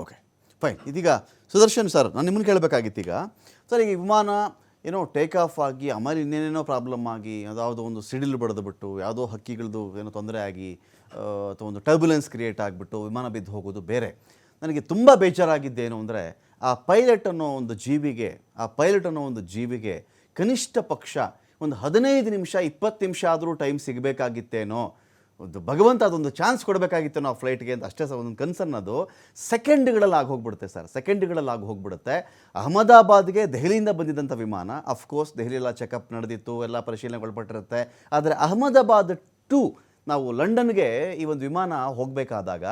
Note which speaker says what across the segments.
Speaker 1: Okay, fine. ಇದೀಗ Sudarshan sir, ನಾನು ನಿಮ್ಮನ್ನು ಕೇಳಬೇಕಾಗಿತ್ತು ಈಗ. ಸರ್, ಈಗ ವಿಮಾನ ಏನೋ ಟೇಕ್ ಆಫ್ ಆಗಿ ಆಮೇಲೆ ಇನ್ನೇನೇನೋ ಪ್ರಾಬ್ಲಮ್ ಆಗಿ ಯಾವುದೋ ಒಂದು ಸಿಡಿಲು ಬಡಿದ್ಬಿಟ್ಟು ಯಾವುದೋ ಹಕ್ಕಿಗಳದ್ದು ಏನೋ ತೊಂದರೆ ಆಗಿ ಅಥವಾ ಒಂದು ಟರ್ಬುಲೆನ್ಸ್ ಕ್ರಿಯೇಟ್ ಆಗಿಬಿಟ್ಟು ವಿಮಾನ ಬಿದ್ದು ಹೋಗೋದು ಬೇರೆ. ನನಗೆ ತುಂಬ ಬೇಜಾರಾಗಿದ್ದೇನು ಅಂದರೆ ಆ ಪೈಲಟ್ ಅನ್ನೋ ಒಂದು ಜೀವಿಗೆ ಕನಿಷ್ಠ ಪಕ್ಷ ಒಂದು 15 ನಿಮಿಷ 20 ನಿಮಿಷ ಆದರೂ ಟೈಮ್ ಸಿಗಬೇಕಾಗಿತ್ತೇನೋ, ಒಂದು ಭಗವಂತ ಅದೊಂದು ಚಾನ್ಸ್ ಕೊಡಬೇಕಾಗಿತ್ತೇನೋ ಆ ಫ್ಲೈಟ್ಗೆ ಅಂತ ಅಷ್ಟೇ ಸರ್. ಒಂದು ಕನ್ಸರ್ನ್ ಅದು ಸೆಕೆಂಡ್ಗಳಲ್ಲಿ ಆಗಿ ಹೋಗ್ಬಿಡುತ್ತೆ ಸರ್, ಸೆಕೆಂಡ್ಗಳಲ್ಲಿ ಆಗಿ ಹೋಗ್ಬಿಡುತ್ತೆ. ಅಹಮದಾಬಾದ್ಗೆ ದೆಹಲಿಯಿಂದ ಬಂದಿದ್ದಂಥ ವಿಮಾನ, ಅಫ್ಕೋರ್ಸ್ ದೆಹಲಿಯೆಲ್ಲ ಚೆಕಪ್ ನಡೆದಿತ್ತು, ಎಲ್ಲ ಪರಿಶೀಲನೆಗೊಳಪಟ್ಟಿರುತ್ತೆ. ಆದರೆ ಅಹಮದಾಬಾದ್ ಟು ನಾವು ಲಂಡನ್ಗೆ ಈ ಒಂದು ವಿಮಾನ ಹೋಗಬೇಕಾದಾಗ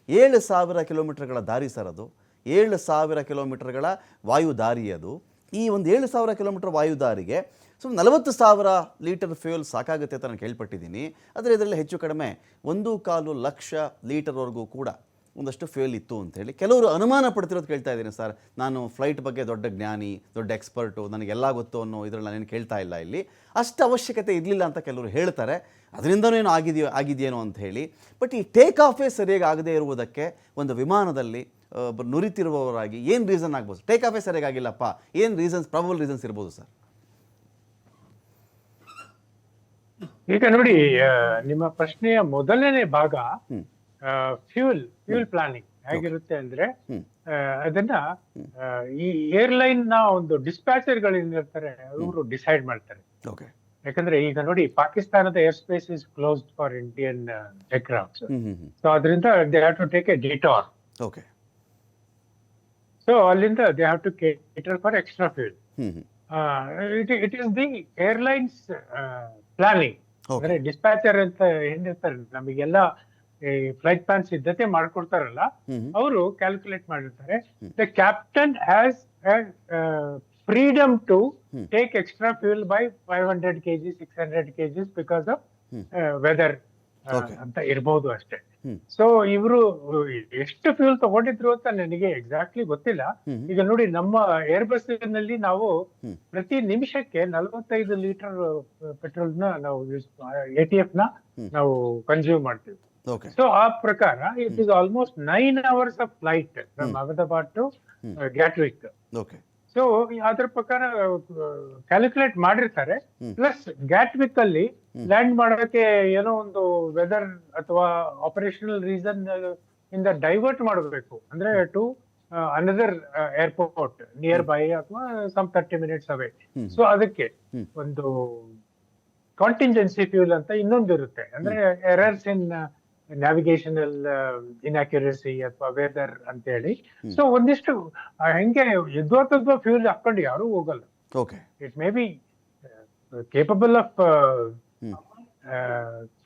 Speaker 1: 7,000 ಕಿಲೋಮೀಟರ್ಗಳ ದಾರಿ ಸರ್ ಅದು. 7,000 ಕಿಲೋಮೀಟರ್ಗಳ ವಾಯುದಾರಿ ಅದು. ಈ ಒಂದು 7,000 ಕಿಲೋಮೀಟರ್ ವಾಯುದಾರಿಗೆ 40,000 ಲೀಟರ್ ಫ್ಯೂಯಲ್ ಸಾಕಾಗುತ್ತೆ ಅಂತ ನಾನು ಕೇಳ್ಪಟ್ಟಿದ್ದೀನಿ. ಆದರೆ ಇದರಲ್ಲಿ ಹೆಚ್ಚು ಕಡಿಮೆ 1.25 ಲಕ್ಷ ಲೀಟರ್ವರೆಗೂ ಕೂಡ ಒಂದಷ್ಟು ಫ್ಯೂಯಲ್ ಇತ್ತು ಅಂಥೇಳಿ ಕೆಲವರು ಅನುಮಾನ ಪಡ್ತಿರೋದು ಕೇಳ್ತಾ ಇದ್ದೀನಿ ಸರ್. ನಾನು ಫ್ಲೈಟ್ ಬಗ್ಗೆ ದೊಡ್ಡ ಜ್ಞಾನಿ, ದೊಡ್ಡ ಎಕ್ಸ್ಪರ್ಟು, ನನಗೆಲ್ಲ ಗೊತ್ತು ಅನ್ನೋ ಇದರಲ್ಲಿ ನಾನೇನು ಕೇಳ್ತಾ ಇಲ್ಲ. ಇಲ್ಲಿ ಅಷ್ಟು ಅವಶ್ಯಕತೆ ಇರಲಿಲ್ಲ ಅಂತ ಕೆಲವರು ಹೇಳ್ತಾರೆ, ಅದರಿಂದನೂ ಏನು ಆಗಿದೆಯೇನೋ ಅಂತ ಹೇಳಿ. ಬಟ್ ಈ ಟೇಕ್ ಆಫೇ ಸರಿಯಾಗಿ ಆಗದೇ ಇರುವುದಕ್ಕೆ ಒಂದು ವಿಮಾನದಲ್ಲಿ ನುರಿತಿರುವವರಾಗಿ ಏನು ರೀಸನ್ ಆಗ್ಬೋದು? ಟೇಕ್ ಆಫೇ ಸರಿಯಾಗಿಲ್ಲಪ್ಪ, ಏನು ರೀಸನ್ಸ್, ಪ್ರಾಬಬಲ್ ರೀಸನ್ಸ್ ಇರ್ಬೋದು ಸರ್?
Speaker 2: ಈಗ ನೋಡಿ, ನಿಮ್ಮ ಪ್ರಶ್ನೆಯ ಮೊದಲನೇ ಭಾಗ ಫ್ಯೂಲ್ ಪ್ಲಾನಿಂಗ್ ಹೇಗಿರುತ್ತೆ ಅಂದ್ರೆ, ಅದನ್ನ ಈ ಏರ್ಲೈನ್ ನ ಒಂದು ಡಿಸ್ಪ್ಯಾಚರ್ ಗಳಿರ್ತಾರೆ, ಅವರು ಡಿಸೈಡ್ ಮಾಡ್ತಾರೆ. ಯಾಕಂದ್ರೆ ಈಗ ನೋಡಿ, ಪಾಕಿಸ್ತಾನದ air space is closed for Indian aircraft. So ಅದರಿಂದ they have to take a detour. So ಅಲ್ಲಿಂದ they have to cater for extra fuel. It is the airlines planning. ಅಂದ್ರೆ ಡಿಸ್ಪ್ಯಾಚರ್ ಅಂತ ಏನಿರ್ತಾರೆ, ನಮಗೆಲ್ಲ ಫ್ಲೈಟ್ ಪ್ಲಾನ್ ಸಿದ್ಧತೆ ಮಾಡ್ಕೊಡ್ತಾರಲ್ಲ, ಅವರು ಕ್ಯಾಲ್ಕುಲೇಟ್ ಮಾಡಿರ್ತಾರೆ. The captain has freedom to take extra fuel by 500 kg 600 kg because of weather ಅಂತ ಇರ್ಬೋದು ಅಷ್ಟೇ. ಸೊ ಇವರು ಎಷ್ಟು ಫ್ಯೂಲ್ ತಗೊಂಡಿದ್ರು ಅಂತ ನನಗೆ ಎಕ್ಸಾಕ್ಟ್ಲಿ ಗೊತ್ತಿಲ್ಲ. ಈಗ ನೋಡಿ, ನಮ್ಮ ಏರ್ ಬಸ್ ನಲ್ಲಿ ನಾವು ಪ್ರತಿ ನಿಮಿಷಕ್ಕೆ 45 ಲೀಟರ್ ಪೆಟ್ರೋಲ್ ನ ನಾವು ATF ನ ನಾವು ಕನ್ಸ್ಯೂಮ್ ಮಾಡ್ತೀವಿ. ಸೊ ಆ ಪ್ರಕಾರ it is almost 9 hours of flight from Ahmedabad to Gatwick. So ಅದ್ರ ಪ್ರಕಾರ ಕ್ಯಾಲ್ಕುಲೇಟ್ ಮಾಡಿರ್ತಾರೆ. ಪ್ಲಸ್ ಗ್ಯಾಟ್ವಿಕ್ ಅಲ್ಲಿ ಲ್ಯಾಂಡ್ ಮಾಡೋಕೆ ಏನೋ ಒಂದು ವೆದರ್ ಅಥವಾ ಆಪರೇಷನಲ್ ರೀಸನ್ ಇಂದ ಡೈವರ್ಟ್ ಮಾಡಬೇಕು ಅಂದ್ರೆ to another airport nearby ಅಥವಾ ಸಮ್ 30 minutes ಅವೇ. ಸೊ ಅದಕ್ಕೆ ಒಂದು ಕಾಂಟಿಂಜೆನ್ಸಿ ಫ್ಯೂಲ್ ಅಂತ ಇನ್ನೊಂದು ಇರುತ್ತೆ. ಅಂದ್ರೆ ಎರರ್ಸ್ ಇನ್ ನ್ಯಾವಿಗೇಷನಲ್ ಇನ್ಅಕ್ಯುರಸಿ ಅಥವಾ ವೆದರ್ ಅಂತ ಹೇಳಿ. ಸೊ ಒಂದಿಷ್ಟು ಹೆಂಗೆ ಯದ್ವಾತದ್ವಾ ಫ್ಯೂಲ್ ಹಾಕೊಂಡು ಯಾರು ಹೋಗಲ್ಲ. It may be capable of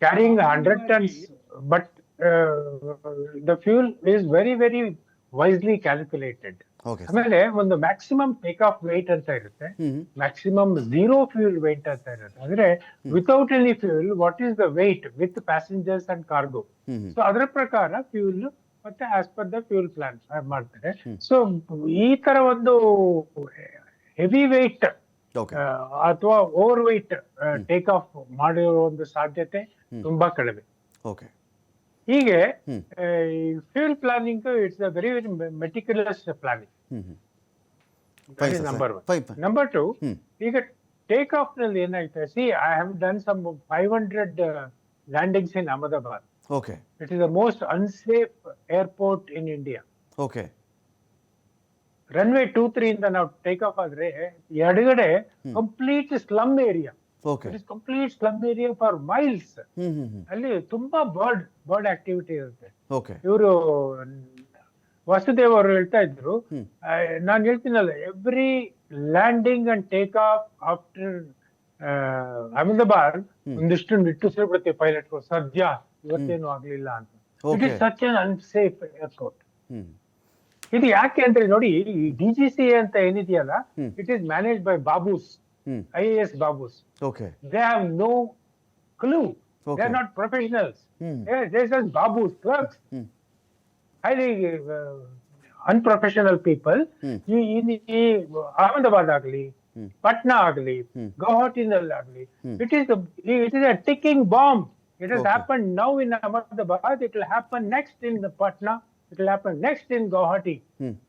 Speaker 2: carrying 100 tons, but the fuel is very very wisely calculated. ಆಮೇಲೆ ಒಂದು ಮ್ಯಾಕ್ಸಿಮಮ್ ಟೇಕ್ ಆಫ್ ವೇಟ್ ಅಂತ ಇರುತ್ತೆ, ಮ್ಯಾಕ್ಸಿಮಮ್ ಝೀರೋ ಫ್ಯೂಲ್ ವೇಟ್ ಅಂತ ಇರುತ್ತೆ. ಅಂದ್ರೆ without any fuel what is the weight with passengers and cargo. So ಅದರ ಪ್ರಕಾರ fuel ಮತ್ತೆ as per the fuel plan ಮಾಡ್ತಾರೆ. ಸೊ ಈ ತರ ಒಂದು ಹೆವಿ ವೇಟ್ ಅಥವಾ ಓವರ್ ವೇಟ್ ಟೇಕ್ ಆಫ್ ಮಾಡಿರೋ ಒಂದು ಸಾಧ್ಯತೆ ತುಂಬಾ ಕಡಿಮೆ. ಹೀಗೆ fuel planning it's a very very meticulous planning. Number 1. Number 2, ಈಗ ಟೇಕ್ ಆಫ್ ನಲ್ಲಿ ಏನಾಯ್ತು, see I have done some 500 landings in Ahmedabad. It is the most unsafe airport in India. Runway 2-3 ಇಂದ ನಾವು ಟೇಕ್ ಆಫ್ ಆದ್ರೆ ಎಡಗಡೆ complete slum area. It is complete slum area for miles. ಅಲ್ಲಿ ತುಂಬಾ bird activity ಇರುತ್ತೆ. ಇವರು ವಾಸುದೇವ್ ಅವರು ಹೇಳ್ತಾ ಇದ್ರು, ನಾನು ಹೇಳ್ತೀನಲ್ಲ, every landing and take off after Ahmedabad ಒಂದಿಷ್ಟು ನಿಟ್ಟುಸಿರ್ಬಿಡುತ್ತೆ ಪೈಲಟ್ ಸದ್ಯ ಇವತ್ತೇನು ಆಗ್ಲಿಲ್ಲ ಅಂತ. It is such an unsafe airport. ಇದು ಯಾಕೆ ಅಂದ್ರೆ ನೋಡಿ, ಈ DGCA ಅಂತ ಏನಿದೆಯಲ್ಲ, it is manage by babus, IAS babus. They have no clue. They are not professionals. They are just baboos, clerks. Highly unprofessional people. ಈ ಅಹಮದಾಬಾದ್ ಆಗಲಿ, ಪಟ್ನಾ ಆಗಲಿ, ಗೌಹಾಟಿನಲ್ಲಿ ಆಗಲಿ, it is a ticking bomb. It has happened now in Ahmedabad. It will happen next in Patna. it will happen next in Guwahati,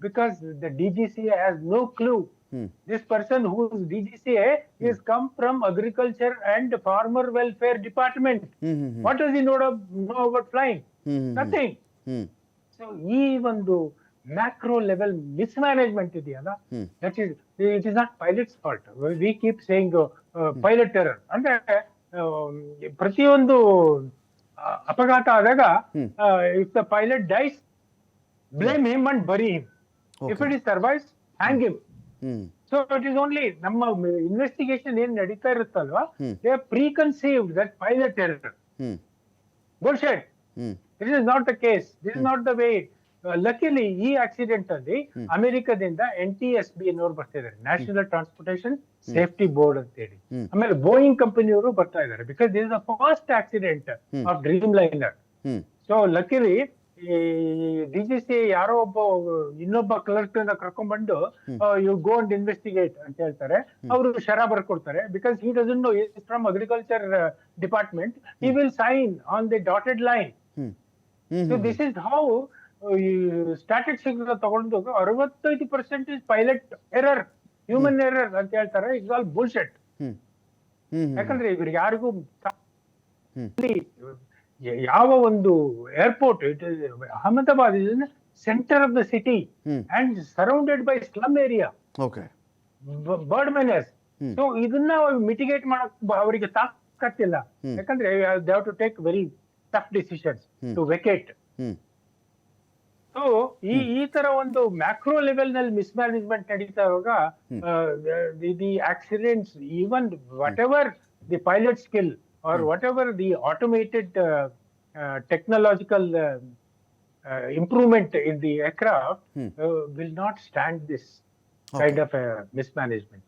Speaker 2: because the DGCA has no clue. This person who is DGCA is come from Agriculture and Farmer Welfare Department. What does he know about flying? Nothing. So ಈ ಒಂದು macro level mismanagement ಇದೆಯಲ್ಲ, that is it is not pilots fault. We keep saying pilot error. ಅಂದ್ರೆ ಪ್ರತಿಯೊಂದು ಅಪಘಾತ ಆದಾಗ if the pilot dies, blame him and bury him. If it is survives, hang him. So it is only ನಮ್ಮ investigation ಏನ್ ನಡೀತಾ ಇರುತ್ತಲ್ವಾ, they are preconceived that pilot error. bullshit. This is not the case. This is not the way. Luckily, ಈ accident ಅಲ್ಲಿ ಅಮೆರಿಕದಿಂದ NTSB ಅನ್ನೋರು ಬರ್ತಾ ಇದ್ದಾರೆ, national transportation safety board ಅಂತ ಹೇಳಿ. ಆಮೇಲೆ ಬೋಯಿಂಗ್ ಕಂಪನಿಯವರು ಬರ್ತಾ ಇದ್ದಾರೆ, because this is the first accident of dream liner. So ಲಕ್ಕಿಲಿ ಈ DGCA ಯಾರೋ ಇನ್ನೊಬ್ಬ ಕ್ಲರ್ಕ್ ಕರ್ಕೊಂಡ್ಬಂದು ಯು ಗೋ ಅಂಡ್ ಇನ್ವೆಸ್ಟಿಗೇಟ್ ಅಂತ ಹೇಳ್ತಾರೆ. ಅವರು ಶರ ಬರ್ಕೊಡ್ತಾರೆ, because he doesn't know from agriculture department. He will sign on the dotted line. So this is how statistics ತಗೊಂಡು 65% ಪೈಲಟ್ ಎರರ್, ಹ್ಯೂಮನ್ ಎರರ್ ಅಂತ ಹೇಳ್ತಾರೆ. It's all bullshit. ಯಾಕಂದ್ರೆ ಇವ್ರಿಗೆ ಯಾರಿಗೂ ಯಾವ ಒಂದು airport, it is Ahmedabad is centre of the city and surrounded by slum area, bird menace. So ಇದನ್ನ mitigate ಮಾಡಕ್ ಅವರಿಗೆ ತಾಕತ್ತಿಲ್ಲ. ಯಾಕಂದ್ರೆ they have to take very tough decisions to vacate. So ಈ ತರ ಒಂದು ಮ್ಯಾಕ್ರೋ ಲೆವೆಲ್ ನಲ್ಲಿ ಮಿಸ್ಮ್ಯಾನೇಜ್ಮೆಂಟ್ ನಡೀತಾ ಇರುವಾಗ the accidents, even whatever the pilot skill or whatever the automated technological improvement in the aircraft will not stand this kind of mismanagement.